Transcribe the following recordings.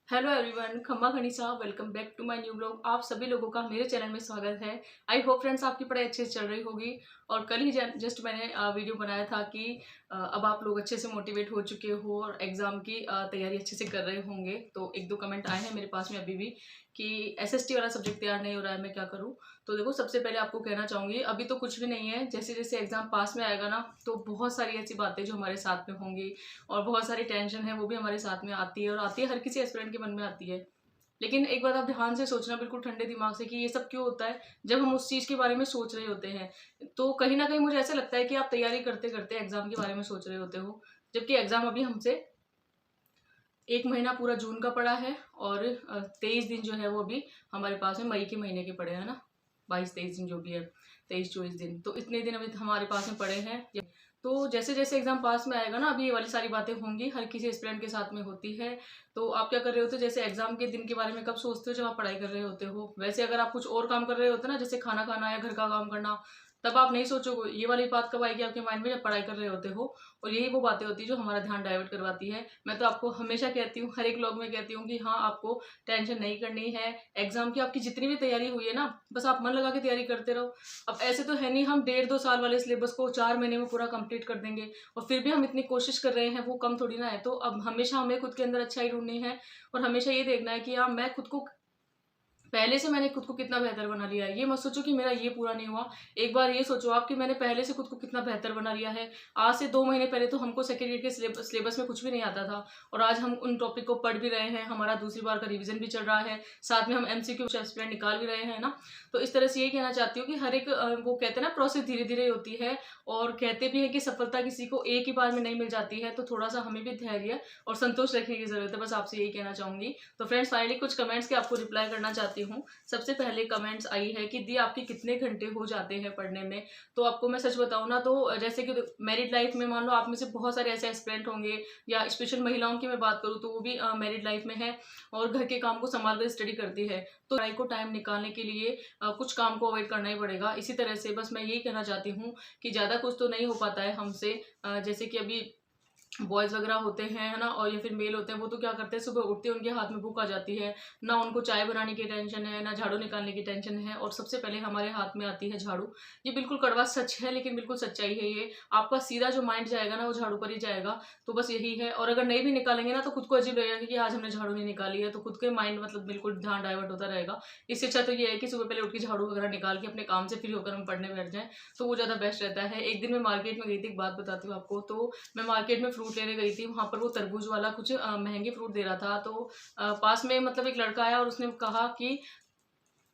Hello everyone, खम्मा खनीसा welcome back to my new blog. आप सभी लोगों का मेरे चैनल में स्वागत है। आई होप फ्रेंड्स आपकी पढ़ाई अच्छे से चल रही होगी। और कल ही जस्ट मैंने वीडियो बनाया था कि अब आप लोग अच्छे से मोटिवेट हो चुके हो और एग्ज़ाम की तैयारी अच्छे से कर रहे होंगे। तो एक दो कमेंट आए हैं मेरे पास में अभी भी कि एसएसटी वाला सब्जेक्ट तैयार नहीं हो रहा है, मैं क्या करूँ। तो देखो, सबसे पहले आपको कहना चाहूँगी अभी तो कुछ भी नहीं है। जैसे जैसे एग्ज़ाम पास में आएगा ना, तो बहुत सारी ऐसी बातें जो हमारे साथ में होंगी और बहुत सारी टेंशन है वो भी हमारे साथ में आती है और आती है, हर किसी एस्पिरेंट के मन में आती है। लेकिन एक बात आप ध्यान से सोचना बिल्कुल ठंडे दिमाग से कि ये सब क्यों होता है। जब हम उस चीज़ के बारे में सोच रहे होते हैं तो कहीं ना कहीं मुझे ऐसा लगता है कि आप तैयारी करते करते एग्जाम के बारे में सोच रहे होते हो, जबकि एग्जाम अभी हमसे एक महीना पूरा जून का पड़ा है और 23 दिन जो है वो अभी हमारे पास में मई के महीने के पड़े हैं ना। 22-23 दिन जो भी है, 23-24 दिन, तो इतने दिन अभी हमारे पास में पड़े हैं। तो जैसे जैसे एग्जाम पास में आएगा ना, अभी ये वाली सारी बातें होंगी, हर किसी स्टूडेंट के साथ में होती है। तो आप क्या कर रहे होते हो, जैसे एग्जाम के दिन के बारे में कब सोचते हो, जब आप पढ़ाई कर रहे होते हो। वैसे अगर आप कुछ और काम कर रहे होते ना, जैसे खाना खाना या घर का काम करना, तब आप नहीं सोचोगे। ये वाली बात कब आएगी आपके माइंड में, जब पढ़ाई कर रहे होते हो। और यही वो बातें होती है जो हमारा ध्यान डाइवर्ट करवाती है। मैं तो आपको हमेशा कहती हूँ, हर एक व्लॉग में कहती हूँ कि हाँ, आपको टेंशन नहीं करनी है। एग्जाम की आपकी जितनी भी तैयारी हुई है ना, बस आप मन लगा के तैयारी करते रहो। अब ऐसे तो है नहीं हम 1.5-2 साल वाले सिलेबस को 4 महीने में पूरा कंप्लीट कर देंगे। और फिर भी हम इतनी कोशिश कर रहे हैं, वो कम थोड़ी ना है। तो अब हमेशा हमें खुद के अंदर अच्छाई ढूंढनी है और हमेशा ये देखना है कि हाँ, मैं खुद को पहले से मैंने खुद को कितना बेहतर बना लिया है। ये मत सोचो कि मेरा ये पूरा नहीं हुआ। एक बार ये सोचो आप कि मैंने पहले से खुद को कितना बेहतर बना लिया है। आज से 2 महीने पहले तो हमको सेकेंड ईयर के सिलेबस में कुछ भी नहीं आता था और आज हम उन टॉपिक को पढ़ भी रहे हैं। हमारा दूसरी बार का रिवीजन भी चल रहा है, साथ में हम एमसीक्यू एस्पिरेंट निकाल भी रहे हैं ना। तो इस तरह से यही कहना चाहती हूँ कि हर एक वो कहते हैं ना, प्रोसेस धीरे धीरे होती है। और कहते भी है कि सफलता किसी को एक ही बार में नहीं मिल जाती है। तो थोड़ा सा हमें भी धैर्य और संतोष रखने की जरूरत है, बस आपसे यही कहना चाहूंगी। तो फ्रेंड्स, फाइनली कुछ कमेंट्स के आपको रिप्लाई करना चाहती हूँ। सबसे पहले कमेंट्स आई है कि दी आपके कितने घंटे हो जाते हैं पढ़ने में। तो आपको मैं सच बताऊं ना, तो जैसे कि मैरिड लाइफ में मान लो आप में से बहुत सारे ऐसे एस्पिरेंट होंगे, या स्पेशल महिलाओं की मैं बात करूँ तो वो भी मैरिड लाइफ में है और घर के काम को संभाल कर स्टडी करती है। तो पढ़ाई को टाइम निकालने के लिए कुछ काम को अवॉइड करना ही पड़ेगा। इसी तरह से बस मैं यही कहना चाहती हूँ कि ज़्यादा कुछ तो नहीं हो पाता है हमसे। जैसे कि अभी बॉयज़ वगैरह होते हैं, है ना, और या फिर मेल होते हैं, वो तो क्या करते हैं, सुबह उठते हैं उनके हाथ में बुक आ जाती है ना, उनको चाय बनाने की टेंशन है ना झाड़ू निकालने की टेंशन है, और सबसे पहले हमारे हाथ में आती है झाड़ू। ये बिल्कुल कड़वा सच है लेकिन बिल्कुल सच्चाई है ये। आपका सीधा जो माइंड जाएगा ना, वो झाड़ू पर ही जाएगा। तो बस यही है। और अगर नहीं भी निकालेंगे ना, तो खुद को अजीब लगेगा कि आज हमने झाड़ू नहीं निकाली है, तो खुद के माइंड मतलब बिल्कुल ध्यान डाइवर्ट होता रहेगा। इससे अच्छा तो ये है कि सुबह पहले उठ के झाड़ू वगैरह निकाल के अपने काम से फ्री होकर हम पढ़ने बैठ जाएं, तो वो ज़्यादा बेस्ट रहता है। एक दिन मैं मार्केट में गई थी, एक बात बताती हूँ आपको। तो मैं मार्केट में फ्रूट लेने गई थी, वहाँ पर वो तरबूज वाला कुछ महंगे फ्रूट दे रहा था। तो पास में मतलब एक लड़का आया और उसने कहा कि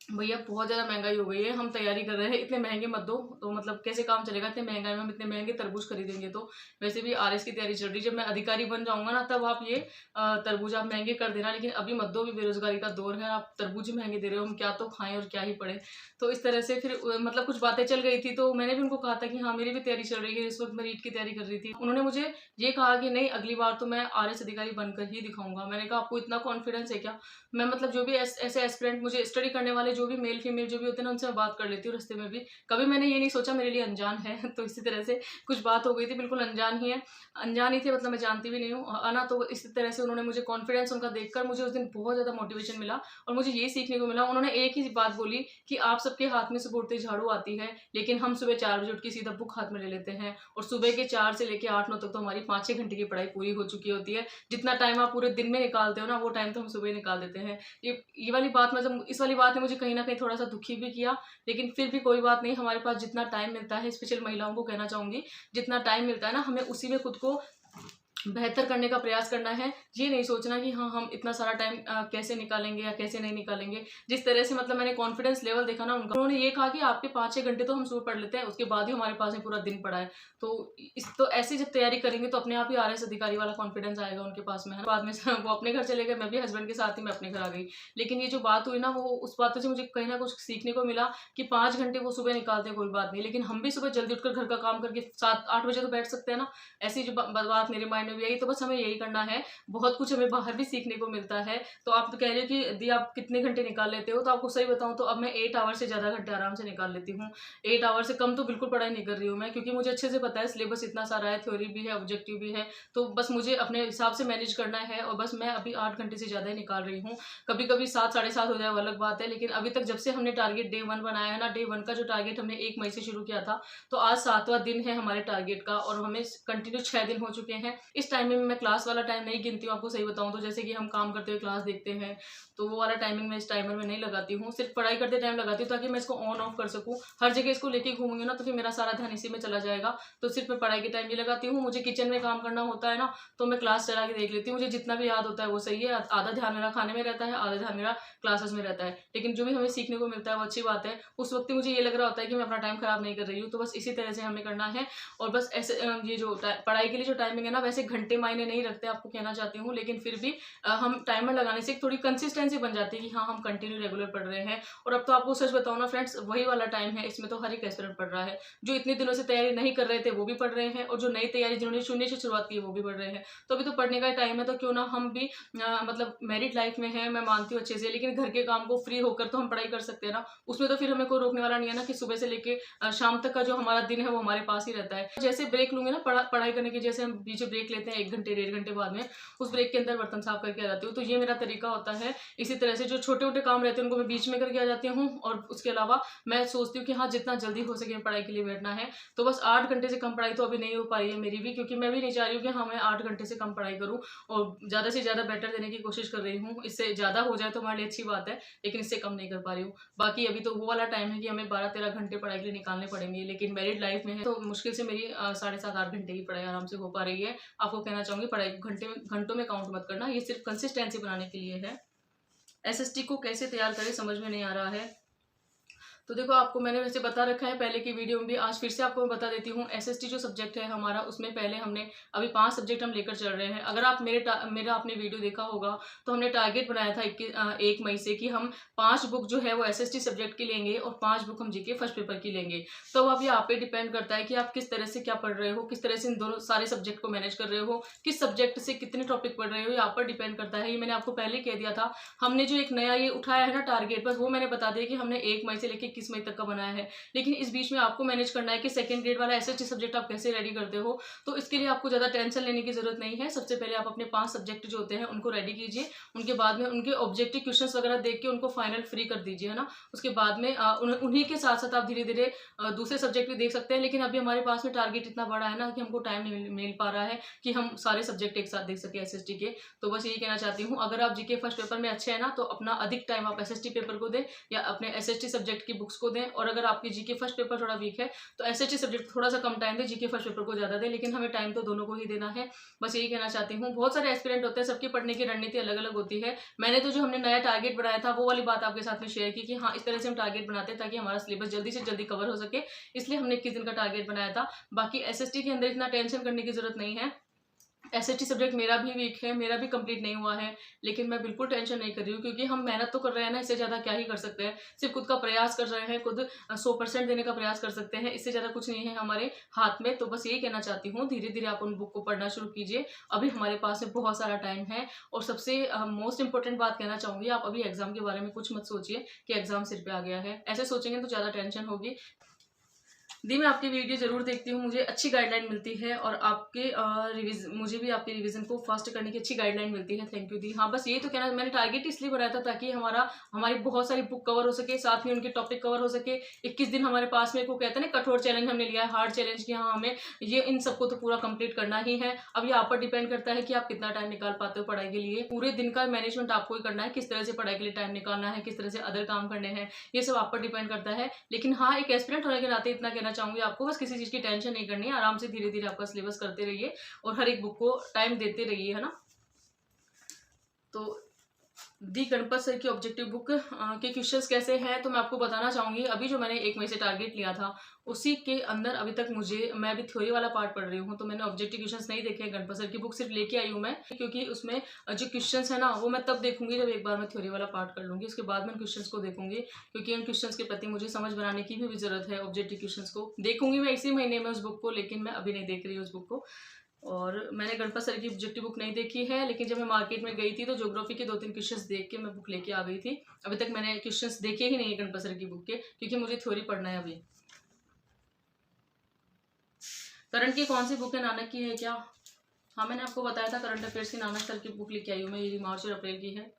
भैया बहुत ज़्यादा महंगाई हो गई है, हम तैयारी कर रहे हैं, इतने महंगे मत दो। तो मतलब कैसे काम चलेगा इतने महंगाई में, हम इतने महंगे तरबूज खरीदेंगे। तो वैसे भी आरएस की तैयारी चल रही है, जब मैं अधिकारी बन जाऊंगा ना, तब आप ये तरबूज आप महंगे कर देना, लेकिन अभी मत दो। अभी बेरोजगारी का दौर है, आप तरबूज ही महंगे दे रहे हो, हम क्या तो खाएं और क्या ही पढ़े। तो इस तरह से फिर मतलब कुछ बातें चल गई थी। तो मैंने भी उनको कहा था कि हाँ, मेरी भी तैयारी चल रही है, इस वक्त मैं रीट की तैयारी कर रही थी। उन्होंने मुझे ये कहा कि नहीं, अगली बार तो मैं आरएस अधिकारी बनकर ही दिखाऊंगा। मैंने कहा आपको इतना कॉन्फिडेंस है क्या। मैं मतलब जो भी ऐसे एस्पिरेंट मुझे स्टडी करने वाले जो भी मेल फीमेल जो भी होते हैं ना, उनसे मैं बात कर लेती हूँ रास्ते में भी। कभी मैंने ये नहीं सोचा मेरे लिए अनजान है। तो इसी तरह से कुछ बात हो गई थी, बिल्कुल अनजान ही है, अनजान ही थे, मतलब मैं जानती भी नहीं हूँ, है ना। तो इसी तरह से उन्होंने मुझे कॉन्फिडेंस उनका देखकर मुझे उस दिन बहुत ज़्यादा मोटिवेशन मिला और मुझे ये सीखने को मिला। उन्होंने एक ही बात बोली कि आप सबके हाथ में सुबह उठते ही झाड़ू आती है, लेकिन हम सुबह 4 बजे उठ के सीधा बुक हाथ में ले लेते हैं और सुबह के 4 से लेकर 8-9 तक तो हमारी 5-6 घंटे की पढ़ाई पूरी हो चुकी होती है। जितना टाइम आप पूरे दिन में निकालते हो ना, वो टाइम तो हम सुबह निकाल देते हैं। ये वाली बात, मतलब इस वाली बात ने मुझे कहीं न कहीं थोड़ा-सा दुखी भी किया, लेकिन फिर भी कोई बात नहीं। हमारे पास जितना टाइम मिलता है, स्पेशल महिलाओं को कहना चाहूँगी, जितना टाइम मिलता है ना, हमें उसी में खुद को बेहतर करने का प्रयास करना है। ये नहीं सोचना कि हाँ, हम इतना सारा टाइम कैसे निकालेंगे या कैसे नहीं निकालेंगे। जिस तरह से मतलब मैंने कॉन्फिडेंस लेवल देखा ना उनका, उन्होंने ये कहा कि आपके 5-6 घंटे तो हम सुबह पढ़ लेते हैं, उसके बाद ही हमारे पास में पूरा दिन पड़ा है। तो ऐसे जब तैयारी करेंगे तो अपने आप ही आरएस अधिकारी वाला कॉन्फिडेंस आएगा उनके पास में, है ना। बाद में वो अपने घर चले गए, मैं भी हस्बैंड के साथ ही मैं अपने घर आ गई। लेकिन ये जो बात हुई ना, वो उस बात से मुझे कहीं न कुछ सीखने को मिला कि 5 घंटे वो सुबह निकालते हैं, कोई बात नहीं, लेकिन हम भी सुबह जल्दी उठकर घर का काम करके 7-8 बजे तो बैठ सकते हैं ना। ऐसी जो बात मेरे माइंड में में भी आई। तो बस हमें यही करना है, बहुत कुछ हमें बाहर भी सीखने को मिलता है। तो आप तो कह रहे हो कि दी आप कितने घंटे निकाल लेते हो, तो आपको सही बताऊँ तो अब मैं 8 आवर से ज़्यादा घंटे आराम से निकाल लेती हूँ। 8 आवर से कम तो बिल्कुल पढ़ाई नहीं कर रही हूँ मैं, क्योंकि मुझे अच्छे से पता है सिलेबस इतना सारा है, थ्योरी भी है, ऑब्जेक्टिव भी है। तो बस मुझे अपने हिसाब से मैनेज करना है, और बस मैं अभी 8 घंटे से ज़्यादा ही निकाल रही हूँ। कभी कभी 7 साढ़े 7 हो जाए वो अलग बात है, लेकिन अभी तक जब से हमने टारगेट डे 1 बनाया है ना, डे 1 का जो टारगेट हमने 1 मई से शुरू किया था, तो आज 7वां दिन है हमारे टारगेट का, और हमें कंटिन्यू 6 दिन हो चुके हैं। इस टाइम में मैं क्लास वाला टाइम नहीं गिनती हूँ, आपको सही बताऊँ तो। जैसे कि हम काम करते हुए क्लास देखते हैं, तो वो वाला टाइमिंग मैं इस टाइमर में नहीं लगाती हूँ, सिर्फ पढ़ाई करते टाइम लगाती हूँ, ताकि मैं इसको ऑन ऑफ कर सकूँ। हर जगह इसको लेके घूमूंगी ना, तो फिर मेरा सारा ध्यान इसी में चला जाएगा। तो सिर्फ मैं पढ़ाई के टाइम ही लगाती हूँ। मुझे किचन में काम करना होता है ना, तो मैं क्लास चला के देख लेती हूँ। मुझे जितना भी याद होता है वो सही है, आधा ध्यान मेरा खाने में रहता है, आधा ध्यान मेरा क्लासेस में रहता है। लेकिन जो भी हमें सीखने को मिलता है वो अच्छी बात है। उस वक्त मुझे ये लग रहा होता है कि मैं अपना टाइम खराब नहीं कर रही हूँ। तो बस इसी तरह से हमें करना है। और बस ऐसे ये जो पढ़ाई के लिए जो टाइमिंग है ना, वैसे घंटे मायने नहीं रखते, आपको कहना चाहती हूँ, लेकिन फिर भी हम टाइमर लगाने से थोड़ी कंसिस्टेंसी बन जाती है कि हाँ, हम कंटिन्यू रेगुलर पढ़ रहे हैं। और अब तो आपको सच बताओ ना फ्रेंड्स, वही वाला टाइम है, इसमें तो हर एक एस्पिरेंट पढ़ रहा है। जो इतने दिनों से तैयारी नहीं कर रहे थे वो भी पढ़ रहे हैं, और जो नई तैयारी जिन्होंने शून्य से शुरुआत की है वो भी पढ़ रहे हैं। तो अभी तो पढ़ने का टाइम है, तो क्यों ना हम भी मतलब मैरिड लाइफ में है, मैं मानती हूँ अच्छे से, लेकिन घर के काम को फ्री होकर तो हम पढ़ाई कर सकते हैं ना। उसमें तो फिर हमें कोई रोकने वाला नहीं है ना, कि सुबह से लेके शाम तक का जो हमारा दिन है वो हमारे पास ही रहता है। जैसे ब्रेक लूंगे ना पढ़ाई करने की, जैसे हम बीच ब्रेक लेते हैं 1 घंटे 1.5 घंटे बाद में, उस ब्रेक के अंदर बर्तन साफ करके आ जाती हूँ। तो ये मेरा तरीका होता है। इसी तरह से जो छोटे मोटे काम रहते हैं उनको मैं बीच में करके आ जाती हूँ, और उसके अलावा मैं सोचती हूँ कि हाँ, जितना जल्दी हो सके पढ़ाई के लिए बैठना है। तो बस 8 घंटे से कम पढ़ाई तो अभी नहीं हो पा रही है मेरी भी, क्योंकि मैं भी नहीं चाह रही हूँ कि हाँ, मैं 8 घंटे से कम पढ़ाई करूँ, और ज़्यादा से ज़्यादा बेटर देने की कोशिश कर रही हूँ। इससे ज़्यादा हो जाए तो हमारे लिए अच्छी बात है, लेकिन इससे कम नहीं कर पा रही हूँ। बाकी अभी तो वो वाला टाइम है कि हमें 12-13 घंटे पढ़ाई के लिए निकालने पड़ेंगे, लेकिन मैरिड लाइफ में है तो मुश्किल से मेरी 7.5-8 घंटे की पढ़ाई आराम से हो पा रही है। आपको कहना चाहूँगी, पढ़ाई घंटों में काउंट मत करना, ये सिर्फ कंसिस्टेंसी बनाने के लिए है। एसएसटी को कैसे तैयार करें समझ में नहीं आ रहा है। तो देखो, आपको मैंने वैसे बता रखा है पहले की वीडियो में भी, आज फिर से आपको मैं बता देती हूँ। एसएसटी जो सब्जेक्ट है हमारा, उसमें पहले हमने अभी 5 सब्जेक्ट हम लेकर चल रहे हैं। अगर आप मेरा आपने वीडियो देखा होगा, तो हमने टारगेट बनाया था 1 मई से कि हम 5 बुक जो है वो एसएसटी सब्जेक्ट की लेंगे, और 5 बुक हम जीके फर्स्ट पेपर की लेंगे। तो अब ये आप पे डिपेंड करता है कि आप किस तरह से क्या पढ़ रहे हो, किस तरह से इन दोनों सारे सब्जेक्ट को मैनेज कर रहे हो, किस सब्जेक्ट से कितने टॉपिक पढ़ रहे हो, ये आप पर डिपेंड करता है। ये मैंने आपको पहले कह दिया था। हमने जो एक नया ये उठाया है ना टारगेट, बस वो मैंने बता दिया कि हमने 1 मई से लेकर 21 मई तक का बनाया है। लेकिन इस बीच में आपको मैनेज करना है कि सेकंड ग्रेड वाला एसएसटी सब्जेक्ट आप कैसे रेडी करते हो। तो इसके लिए आपको ज्यादा टेंशन लेने की जरूरत नहीं है। सबसे पहले आप अपने 5 सब्जेक्ट जो होते हैं उनको रेडी कीजिए। उनके बाद में उनके ऑब्जेक्टिव क्वेश्चंस वगैरह देख के उनको फाइनल फ्री कर दीजिए, है ना। उसके बाद में उन्हीं के साथ साथ आप धीरे धीरे दूसरे सब्जेक्ट भी देख सकते हैं। लेकिन अभी हमारे पास में टारगेट इतना बड़ा है ना, कि हमको टाइम नहीं मिल पा रहा है कि हम सारे सब्जेक्ट एक साथ देख सके एसएसटी के। तो बस यही कहना चाहती हूँ, अगर आप जीके फर्स्ट पेपर में अच्छे हैं ना, तो अपना अधिक टाइम आप एसएसटी पेपर को दें, या अपने एसएसटी सब्जेक्ट की बुक्स को दें। और अगर आपकी जीके फर्स्ट पेपर थोड़ा वीक है, तो एसएसटी सब्जेक्ट थोड़ा सा कम टाइम दे, जीके फर्स्ट पेपर को ज्यादा दे, लेकिन हमें टाइम तो दोनों को ही देना है। बस यही कहना चाहती हूँ। बहुत सारे एस्पिरेंट होते हैं, सबकी पढ़ने की रणनीति अलग अलग होती है। मैंने तो जो हमने नया टारगेट बनाया था वो वाली बात आपके साथ में शेयर की कि हाँ, इस तरह से हम टारगेट बनाते हैं ताकि हमारा सिलेबस जल्दी से जल्दी कवर हो सके, इसलिए हमने 21 दिन का टारगेट बनाया था। बाकी एसएसटी के अंदर इतना टेंशन करने की जरूरत नहीं है। एसएसटी सब्जेक्ट मेरा भी वीक है, मेरा भी कंप्लीट नहीं हुआ है, लेकिन मैं बिल्कुल टेंशन नहीं कर रही हूँ, क्योंकि हम मेहनत तो कर रहे हैं ना। इससे ज़्यादा क्या ही कर सकते हैं। सिर्फ खुद का प्रयास कर रहे हैं, खुद 100% देने का प्रयास कर सकते हैं। इससे ज़्यादा कुछ नहीं है हमारे हाथ में। तो बस यही कहना चाहती हूँ, धीरे धीरे आप उन बुक को पढ़ना शुरू कीजिए। अभी हमारे पास में बहुत सारा टाइम है। और सबसे मोस्ट इंपॉर्टेंट बात कहना चाहूँगी, आप अभी एग्जाम के बारे में कुछ मत सोचिए कि एग्जाम सिर पे आ गया है। ऐसे सोचेंगे तो ज़्यादा टेंशन होगी। दी, मैं आपकी वीडियो जरूर देखती हूँ, मुझे अच्छी गाइडलाइन मिलती है, और आपके मुझे भी आपके रिवीजन को फास्ट करने की अच्छी गाइडलाइन मिलती है। थैंक यू दी। हाँ, बस ये तो कहना, मैंने टारगेट इसलिए बनाया था ताकि हमारी बहुत सारी बुक कवर हो सके, साथ में उनके टॉपिक कवर हो सके। 21 दिन हमारे पास में, को कहते हैं ना, कठोर चैलेंज हमने लिया है, हार्ड चैलेंज, कि हाँ, हमें ये इन सबको तो पूरा कंप्लीट करना ही है। अब ये आप पर डिपेंड करता है कि आप कितना टाइम निकाल पाते हो पढ़ाई के लिए। पूरे दिन का मैनेजमेंट आपको ही करना है, किस तरह से पढ़ाई के लिए टाइम निकालना है, किस तरह से अदर काम करने हैं, ये सब आप पर डिपेंड करता है। लेकिन हाँ, एक एस्पिरेंट होने के नाते इतना कहना चाहूंगी आपको, बस किसी चीज की टेंशन नहीं करनी है। आराम से धीरे धीरे आपका सिलेबस करते रहिए, और हर एक बुक को टाइम देते रहिए, है ना। तो दी गणपत सर की ऑब्जेक्टिव बुक के क्वेश्चंस कैसे हैं, तो मैं आपको बताना चाहूंगी। अभी जो मैंने 1 मई से टारगेट लिया था, उसी के अंदर अभी तक मैं अभी थ्योरी वाला पार्ट पढ़ रही हूँ, तो मैंने ऑब्जेक्टिव क्वेश्चंस नहीं देखे हैं। गणपत सर की बुक सिर्फ लेके आई हूँ मैं, क्योंकि उसमें जो क्वेश्चंस है ना, वो मैं तब देखूंगी जब एक बार मैं थ्योरी वाला पार्ट कर लूंगी। उसके बाद मैं क्वेश्चंस को देखूंगी, क्योंकि उन क्वेश्चंस के प्रति मुझे समझ बनाने की भी जरूरत है। ऑब्जेक्टिव क्वेश्चंस को देखूंगी मैं इसी महीने में उस बुक को, लेकिन मैं अभी नहीं देख रही हूँ उस बुक को। और मैंने गणपत सर की ऑब्जेक्टिव बुक नहीं देखी है, लेकिन जब मैं मार्केट में गई थी तो ज्योग्राफी के 2-3 क्वेश्चंस देख के मैं बुक लेके आ गई थी। अभी तक मैंने क्वेश्चंस देखे ही नहीं है गणपत सर की बुक के, क्योंकि मुझे थ्योरी पढ़ना है अभी। करंट की कौन सी बुक है, नानक की है क्या? हाँ, मैंने आपको बताया था करंट अफेयर्स की नानक सर की बुक लेके आई हूँ मैं, ये मार्च और अप्रैल की है।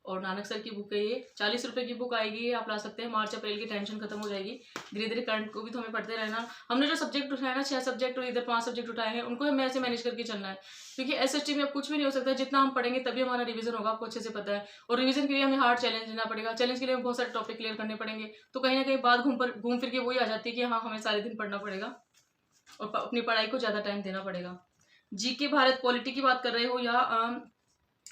और नानक सर की बुक है ये, 40 रुपए की बुक आएगी, ये आप ला सकते हैं। मार्च अप्रैल की टेंशन खत्म हो जाएगी। धीरे धीरे करंट को भी तो हमें पढ़ते रहना। हमने जो सब्जेक्ट उठाया ना, 6 सब्जेक्ट और इधर 5 सब्जेक्ट उठाए हैं, उनको हमें ऐसे मैनेज करके चलना है, क्योंकि एसएसटी में अब कुछ भी नहीं हो सकता। जितना हम पढ़ेंगे तभी हमारा रिवीजन होगा, आपको अच्छे से पता है। और रिवीजन के लिए हमें हार्ड चैलेंज लेना पड़ेगा। चैलेंज के लिए हमें बहुत सारे टॉपिक क्लियर करने पड़ेंगे। तो कहीं ना कहीं बात घूम फिर के वही आ जाती है कि हाँ, हमें सारे दिन पढ़ना पड़ेगा और अपनी पढ़ाई को ज़्यादा टाइम देना पड़ेगा। जीके भारत पॉलिटी की बात कर रहे हो या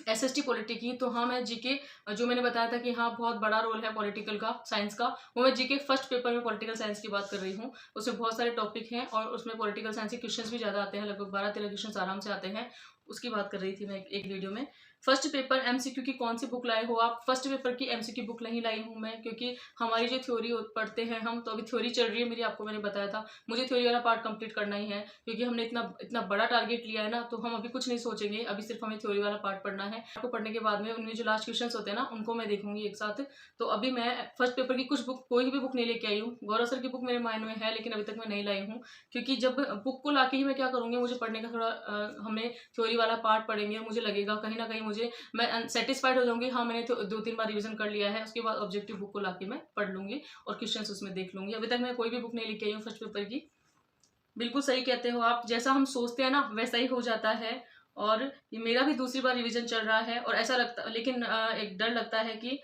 एसएसटी पॉलिटी की? तो हाँ, मैं जीके जो मैंने बताया था कि हाँ बहुत बड़ा रोल है पॉलिटिकल का, साइंस का, वो मैं जीके फर्स्ट पेपर में पॉलिटिकल साइंस की बात कर रही हूँ। उसमें बहुत सारे टॉपिक हैं और उसमें पॉलिटिकल साइंस के क्वेश्चंस भी ज़्यादा आते हैं, लगभग 12-13 क्वेश्चंस आराम से आते हैं। उसकी बात कर रही थी मैं एक वीडियो में। फर्स्ट पेपर एमसीक्यू की कौन सी बुक लाए हो आप? फर्स्ट पेपर की एमसीक्यू बुक नहीं लाई हूँ मैं, क्योंकि हमारी जो थ्योरी पढ़ते हैं हम, तो अभी थ्योरी चल रही है मेरी, आपको मैंने बताया था। मुझे थ्योरी वाला पार्ट कंप्लीट करना ही है, क्योंकि हमने इतना इतना बड़ा टारगेट लिया है ना, तो हम अभी कुछ नहीं सोचेंगे, अभी सिर्फ हमें थ्योरी वाला पार्ट पढ़ना है। आपको पढ़ने के बाद में उनमें जो लास्ट क्वेश्चन होते हैं ना, उनको मैं देखूंगी एक साथ। तो अभी मैं फर्स्ट पेपर की कुछ बुक, कोई भी बुक नहीं लेके आई हूँ। गौरव सर की बुक मेरे माइंड में है, लेकिन अभी तक मैं नहीं लाई हूँ, क्योंकि जब बुक को लाके ही मैं क्या करूँगी, मुझे पढ़ने का थोड़ा हमें थ्योरी वाला पार्ट पढ़ेंगे, मुझे लगेगा कहीं ना कहीं मुझे, मैं सेटिस्फाइड हो जाऊंगी, हाँ मैंने तो 2-3 बार रिवीजन कर लिया है। उसके बाद ऑब्जेक्टिव बुक को लाके मैं पढ़ लूंगी और क्वेश्चंस उसमें देख लूंगी। अभी तक मैं कोई भी बुक नहीं लेके आई हूँ फर्स्ट पेपर की। बिल्कुल सही कहते हो आप, जैसा हम सोचते हैं ना वैसा ही हो जाता है। और ये मेरा भी दूसरी बार रिवीजन चल रहा है और ऐसा लगता, लेकिन एक डर लगता है कि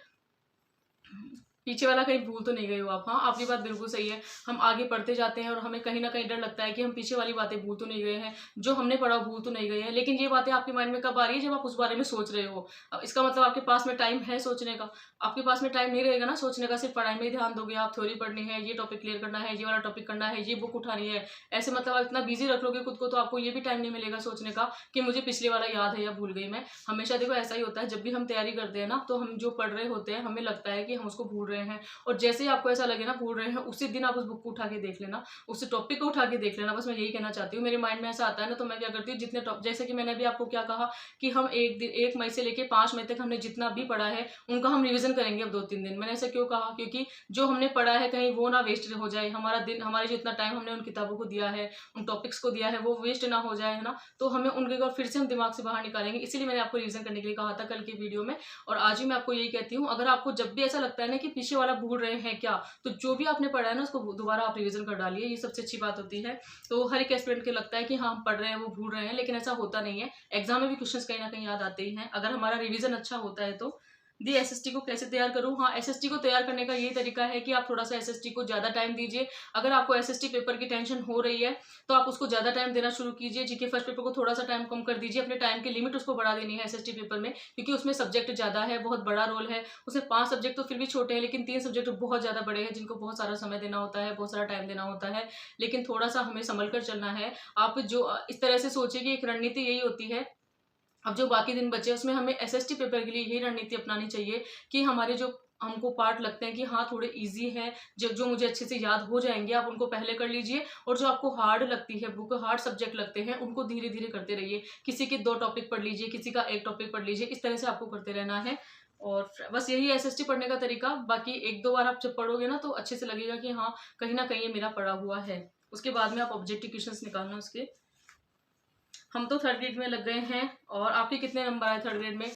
पीछे वाला कहीं भूल तो नहीं गए हो आप। हाँ, आपकी बात बिल्कुल सही है। हम आगे पढ़ते जाते हैं और हमें कहीं ना कहीं डर लगता है कि हम पीछे वाली बातें भूल तो नहीं गए हैं, जो हमने पढ़ा भूल तो नहीं गए हैं। लेकिन ये बातें आपके माइंड में कब आ रही है? जब आप उस बारे में सोच रहे हो। अब इसका मतलब आपके पास में टाइम है सोचने का। आपके पास में टाइम नहीं रहेगा ना सोचने का, सिर्फ पढ़ाई में ही ध्यान दोगे आप। थ्योरी पढ़नी है, ये टॉपिक क्लियर करना है, ये वाला टॉपिक करना है, ये बुक उठानी है, ऐसे मतलब आप इतना बिजी रख लोगे खुद को, तो आपको ये भी टाइम नहीं मिलेगा सोचने का कि मुझे पिछले वाला याद है या भूल गई मैं। हमेशा देखो ऐसा ही होता है, जब भी हम तैयारी करते हैं ना, तो हम जो पढ़ रहे होते हैं हमें लगता है कि हम उसको भूल रहे हैं, और जैसे ही आपको ऐसा लगे ना भूल रहे हैं, उसी दिन आप उस बुक को उठा के देख लेना, उस टॉपिक को उठा के देख लेना। बस मैं यही कहना चाहती हूँ। मेरे माइंड में ऐसा आता है ना, तो मैं क्या करती हूँ, जितने जैसे कि मैंने अभी आपको क्या कहा कि हम 1 मई से लेके 5 मई तक हमने जितना भी पढ़ा है उनका हम रिविजन करेंगे अब 2-3 दिन। मैंने ऐसा क्यों कहा? क्योंकि जो हमने पढ़ा है कहीं वो ना वेस्ट हो जाए, हमारा दिन, हमारे जितना टाइम हमने उन किताबों को दिया है, उन टॉपिक्स को दिया है, वो वेस्ट ना हो जाए, है ना। तो हमें उनके और फिर से हम दिमाग से बाहर निकालेंगे, इसीलिए मैंने आपको रिविजन करने के लिए कहा था कल की वीडियो में। और आज भी मैं आपको यही कहती हूँ, अगर आपको जब भी ऐसा लगता है ना कि पीछे वाला भूल रहे हैं क्या, तो जो भी आपने पढ़ा है ना उसको दोबारा आप रिवीजन कर डालिए, ये सबसे अच्छी बात होती है। तो हर एक एस्पिरेंट को लगता है कि हाँ हम पढ़ रहे हैं, वो भूल रहे हैं, लेकिन ऐसा होता नहीं है। एग्जाम में भी क्वेश्चंस कहीं ना कहीं याद आते ही हैं, अगर हमारा रिवीजन अच्छा होता है तो। दी एसएसटी को कैसे तैयार करूं? हाँ, एसएसटी को तैयार करने का यही तरीका है कि आप थोड़ा सा एसएसटी को ज्यादा टाइम दीजिए। अगर आपको एसएसटी पेपर की टेंशन हो रही है तो आप उसको ज्यादा टाइम देना शुरू कीजिए। जीके फर्स्ट पेपर को थोड़ा सा टाइम कम कर दीजिए, अपने टाइम की लिमिट उसको बढ़ा देनी है एसएसटी पेपर में, क्योंकि उसमें सब्जेक्ट ज्यादा है, बहुत बड़ा रोल है। उसमें 5 सब्जेक्ट तो फिर भी छोटे हैं, लेकिन 3 सब्जेक्ट बहुत ज्यादा बड़े हैं, जिनको बहुत सारा समय देना होता है, बहुत सारा टाइम देना होता है। लेकिन थोड़ा सा हमें संभल कर चलना है। आप जो इस तरह से सोचिए कि एक रणनीति यही होती है, अब जो बाकी दिन बचे उसमें हमें एसएसटी पेपर के लिए यही रणनीति अपनानी चाहिए कि हमारे जो हमको पार्ट लगते हैं कि हाँ थोड़े इजी है, जो जो मुझे अच्छे से याद हो जाएंगे, आप उनको पहले कर लीजिए। और जो आपको हार्ड लगती है बुक, हार्ड सब्जेक्ट लगते हैं, उनको धीरे धीरे करते रहिए। किसी के 2 टॉपिक पढ़ लीजिए, किसी का 1 टॉपिक पढ़ लीजिए, इस तरह से आपको करते रहना है। और बस यही है एसएसटी पढ़ने का तरीका। बाकी 1-2 बार आप जब पढ़ोगे ना, तो अच्छे से लगेगा कि हाँ कहीं ना कहीं ये मेरा पढ़ा हुआ है। उसके बाद में आप ऑब्जेक्टिव क्वेश्चन निकालना उसके। हम तो 3rd ग्रेड में लग गए हैं। और आपके कितने नंबर आए 3rd ग्रेड में?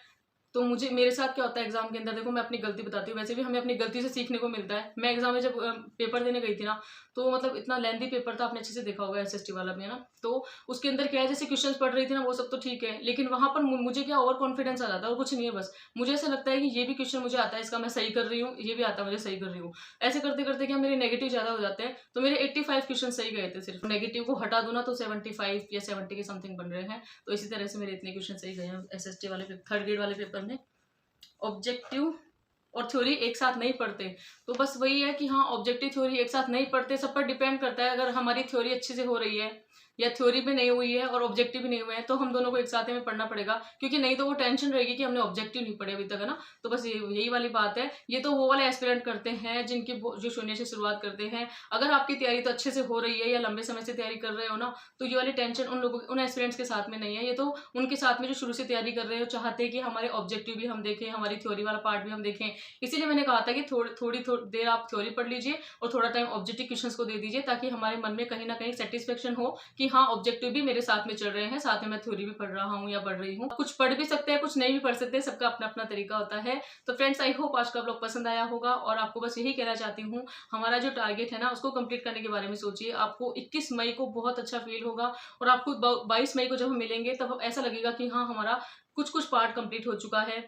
तो मुझे, मेरे साथ क्या होता है एग्जाम के अंदर, देखो मैं अपनी गलती बताती हूँ, वैसे भी हमें अपनी गलती से सीखने को मिलता है। मैं एग्जाम में जब पेपर देने गई थी ना, तो मतलब इतना लेंथी पेपर था, आपने अच्छे से देखा होगा एसएसटी वाला में, है ना। तो उसके अंदर क्या है, जैसे क्वेश्चंस पढ़ रही थी ना, वो सब तो ठीक है, लेकिन वहां पर मुझे क्या ओवर कॉन्फिडेंस आ जाता है और कुछ नहीं है। बस मुझे ऐसा लगता है कि ये भी क्वेश्चन मुझे आता है, इसका मैं सही कर रही हूँ, ये भी आता है मुझे, सही कर रही हूँ। ऐसे करते करते क्या मेरे नेगेटिव ज्यादा हो जाते हैं। तो मेरे 85 क्वेश्चन सही गए थे, सिर्फ नेगेटिव को हटा दो ना तो 75 या 70 के समथिंग बन रहे हैं। तो इसी तरह से मेरे इतने क्वेश्चन सही गए हैं एसएसटी वाले 3rd ग्रेड वाले पेपर में। ऑब्जेक्टिव और थ्योरी एक साथ नहीं पढ़ते, तो बस वही है कि हाँ ऑब्जेक्टिव थ्योरी एक साथ नहीं पढ़ते, सब पर डिपेंड करता है। अगर हमारी थ्योरी अच्छे से हो रही है, या थ्योरी भी नहीं हुई है और ऑब्जेक्टिव भी नहीं हुए हैं, तो हम दोनों को एक साथ में पढ़ना पड़ेगा, क्योंकि नहीं तो वो टेंशन रहेगी कि हमने ऑब्जेक्टिव नहीं पढ़े अभी तक, है ना। तो बस यही वाली बात है। ये तो वो वाले एस्पिरेंट करते हैं जिनकी जो शून्य से शुरुआत करते हैं। अगर आपकी तैयारी तो अच्छे से हो रही है या लंबे समय से तैयारी कर रहे हो ना, तो ये वाली टेंशन उन लोगों, उन एस्पिरेंट्स के साथ में नहीं है। ये तो उनके साथ में जो शुरू से तैयारी कर रहे हो, चाहते हैं कि हमारे ऑब्जेक्टिव भी हम देखें, हमारी थ्योरी वाला पार्ट भी हम देखें। इसीलिए मैंने कहा था कि थोड़ी देर आप थ्योरी पढ़ लीजिए और थोड़ा टाइम ऑब्जेक्टिव क्वेश्चंस को दे दीजिए, ताकि हमारे मन में कहीं ना कहीं सेटिस्फेक्शन हो कि हाँ, ऑब्जेक्टिव भी मेरे साथ में चल रहे हैं, साथ में मैं थ्योरी भी पढ़ रहा हूँ या पढ़ रही हूँ। कुछ पढ़ भी सकते हैं, कुछ नहीं भी पढ़ सकते, सबका अपना अपना तरीका होता है। तो फ्रेंड्स, आई होप आज का ब्लॉग पसंद आया होगा, और आपको बस यही कहना चाहती हूँ, हमारा जो टारगेट है ना, उसको कंप्लीट करने के बारे में सोचिए। आपको 21 मई को बहुत अच्छा फील होगा, और आपको 22 मई को जब हम मिलेंगे तब ऐसा लगेगा कि हाँ, हमारा कुछ कुछ पार्ट कंप्लीट हो चुका है।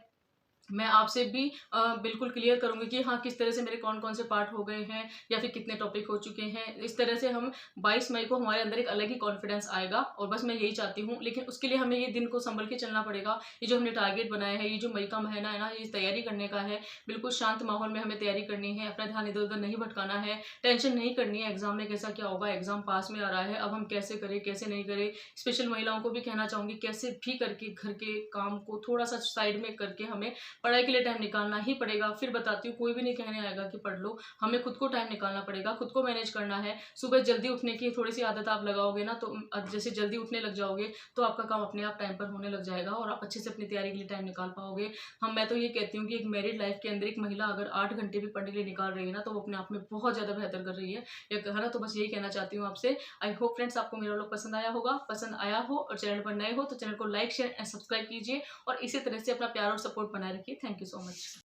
मैं आपसे भी बिल्कुल क्लियर करूँगी कि हाँ, किस तरह से मेरे कौन-कौन से पार्ट हो गए हैं या फिर कितने टॉपिक हो चुके हैं। इस तरह से हम 22 मई को हमारे अंदर एक अलग ही कॉन्फिडेंस आएगा, और बस मैं यही चाहती हूँ। लेकिन उसके लिए हमें ये दिन को सँभल के चलना पड़ेगा। ये जो हमने टारगेट बनाया है, ये जो मई का महीना है ना, ये तैयारी करने का है। बिल्कुल शांत माहौल में हमें तैयारी करनी है, अपना ध्यान इधर-उधर नहीं भटकाना है, टेंशन नहीं करनी है एग्ज़ाम में कैसा क्या होगा, एग्ज़ाम पास में आ रहा है, अब हम कैसे करें, कैसे नहीं करें। स्पेशल महिलाओं को भी कहना चाहूँगी, कैसे भी करके घर के काम को थोड़ा-सा साइड में करके हमें पढ़ाई के लिए टाइम निकालना ही पड़ेगा। फिर बताती हूँ, कोई भी नहीं कहने आएगा कि पढ़ लो, हमें खुद को टाइम निकालना पड़ेगा, खुद को मैनेज करना है। सुबह जल्दी उठने की थोड़ी-सी आदत आप लगाओगे ना, तो जैसे जल्दी उठने लग जाओगे, तो आपका काम अपने आप टाइम पर होने लग जाएगा, और आप अच्छे से अपनी तैयारी के लिए टाइम निकाल पाओगे। मैं तो ये कहती हूँ कि एक मैरिड लाइफ के अंदर एक महिला अगर 8 घंटे भी पढ़ने के लिए निकाल रही है ना, तो वो अपने आप में बहुत ज़्यादा बेहतर कर रही है ना। तो बस यही कहना चाहती हूँ आपसे। आई होप फ्रेंड्स, आपको मेरा व्लॉग पसंद आया होगा। पसंद आया हो और चैनल पर नए हो तो चैनल को लाइक, शेयर एंड सब्सक्राइब कीजिए, और इसी तरह से अपना प्यार और सपोर्ट बनाए रखिए। Thank you so much.